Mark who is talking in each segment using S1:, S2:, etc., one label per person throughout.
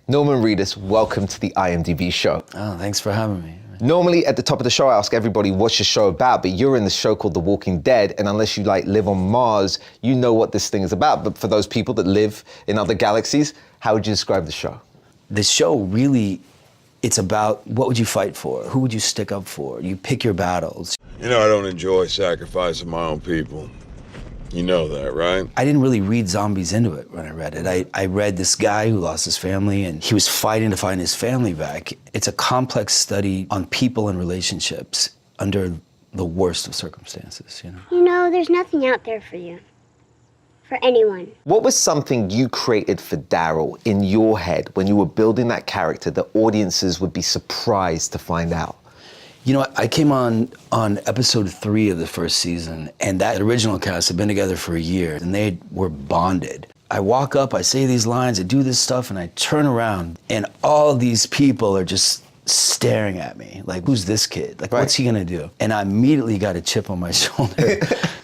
S1: Norman Reedus, welcome to the IMDb show.
S2: Oh, thanks for having me.
S1: Normally at the top of the show, I ask everybody what's your show about, but you're in the show called The Walking Dead, and unless you live on Mars, you know what this thing is about. But for those people that live in other galaxies, how would you describe the show?
S2: The show really, it's about what would you fight for? Who would you stick up for? You pick your battles.
S3: You know I don't enjoy sacrificing my own people. You know that, right?
S2: I didn't really read zombies into it when I read it. I read this guy who lost his family and he was fighting to find his family back. It's a complex study on people and relationships under the worst of circumstances, you know?
S4: You know, there's nothing out there for you. For anyone.
S1: What was something you created for Daryl in your head when you were building that character that audiences would be surprised to find out?
S2: You know, I came on episode 3 of the first season, and that original cast had been together for a year, and they were bonded. I walk up, I say these lines, I do this stuff, and I turn around, and all these people are just staring at me, like, who's this kid? Like, what's he gonna do? And I immediately got a chip on my shoulder.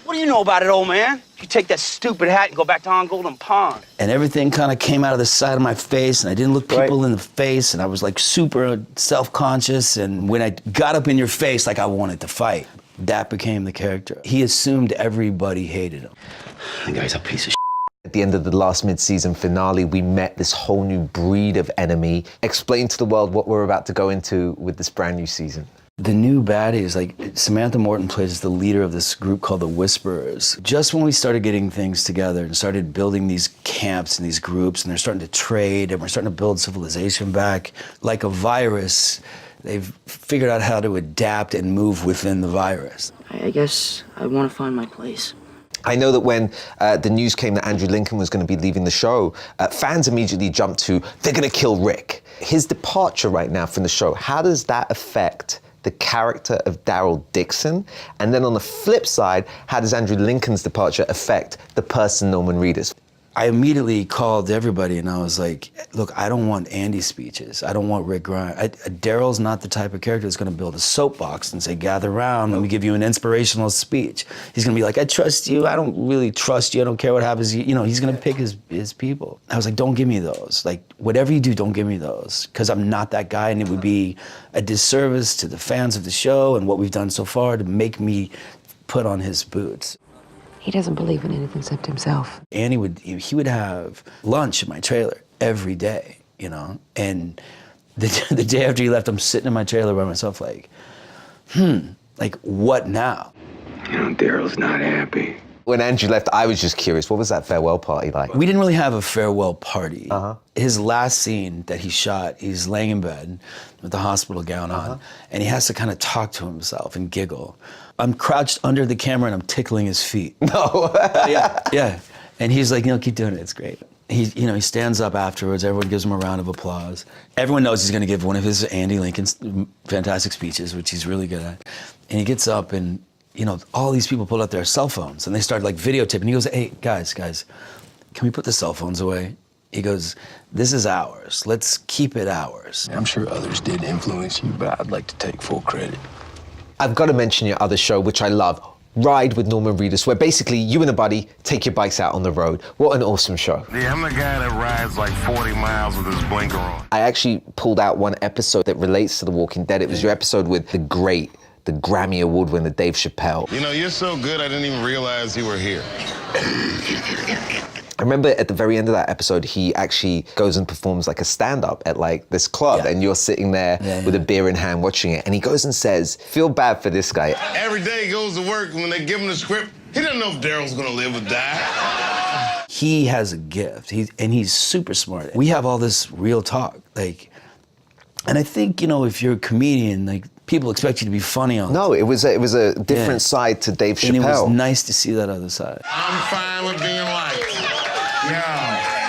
S5: What do you know about it, old man? You take that stupid hat and go back to on Golden Pond.
S2: And everything kind of came out of the side of my face, and I didn't look people in the face, and I was like super self-conscious, and when I got up in your face, like I wanted to fight, that became the character. He assumed everybody hated him.
S5: The guy's a piece of shit.
S1: At the end of the last mid-season finale, we met this whole new breed of enemy. Explain to the world what we're about to go into with this brand new season.
S2: The new baddies, like Samantha Morton plays the leader of this group called the Whisperers. Just when we started getting things together and started building these camps and these groups, and they're starting to trade, and we're starting to build civilization back, like a virus, they've figured out how to adapt and move within the virus.
S6: I guess I want to find my place.
S1: I know that when the news came that Andrew Lincoln was going to be leaving the show, fans immediately jumped to, they're going to kill Rick. His departure right now from the show, how does that affect the character of Daryl Dixon? And then on the flip side, how does Andrew Lincoln's departure affect the person Norman Reedus?
S2: I immediately called everybody and I was like, look, I don't want Andy's speeches. I don't want Rick Grimes. Daryl's not the type of character that's gonna build a soapbox and say, gather around, let me give you an inspirational speech. He's gonna be like, I trust you, I don't really trust you, I don't care what happens. You know, he's gonna pick his people. I was like, don't give me those. Like, whatever you do, don't give me those. Because I'm not that guy, and it would be a disservice to the fans of the show and what we've done so far to make me put on his boots.
S7: He doesn't believe in anything except himself.
S2: Andy would have lunch in my trailer every day, you know? And the day after he left, I'm sitting in my trailer by myself like, like what now?
S5: You know, Daryl's not happy.
S1: When Andrew left, I was just curious, what was that farewell party like?
S2: We didn't really have a farewell party. His last scene that he shot, he's laying in bed with the hospital gown on, and he has to kind of talk to himself and giggle. I'm crouched under the camera and I'm tickling his feet.
S1: No.
S2: Yeah. And he's like, you know, keep doing it, it's great. He stands up afterwards, everyone gives him a round of applause. Everyone knows he's gonna give one of his Andy Lincoln's fantastic speeches, which he's really good at. And he gets up and, you know, all these people pull out their cell phones and they start like videotaping. He goes, hey, guys, can we put the cell phones away? He goes, this is ours, let's keep it ours.
S8: I'm sure others did influence you, but I'd like to take full credit.
S1: I've got to mention your other show, which I love, Ride with Norman Reedus, where basically you and a buddy take your bikes out on the road. What an awesome show.
S3: Yeah, I'm the guy that rides like 40 miles with his blinker on.
S1: I actually pulled out one episode that relates to The Walking Dead. It was your episode with the Grammy Award winner Dave Chappelle.
S3: You know, you're so good, I didn't even realize you were here.
S1: I remember at the very end of that episode, he actually goes and performs like a stand-up at like this club, and you're sitting there with a beer in hand watching it, and he goes and says, feel bad for this guy.
S3: Every day he goes to work, when they give him the script, he doesn't know if Daryl's gonna live or die.
S2: He has a gift, and he's super smart. We have all this real talk, like, and I think, you know, if you're a comedian, like, people expect you to be funny on
S1: No, it was a different side to Dave Chappelle.
S2: And it was nice to see that other side.
S3: I'm fine with being liked. Yeah.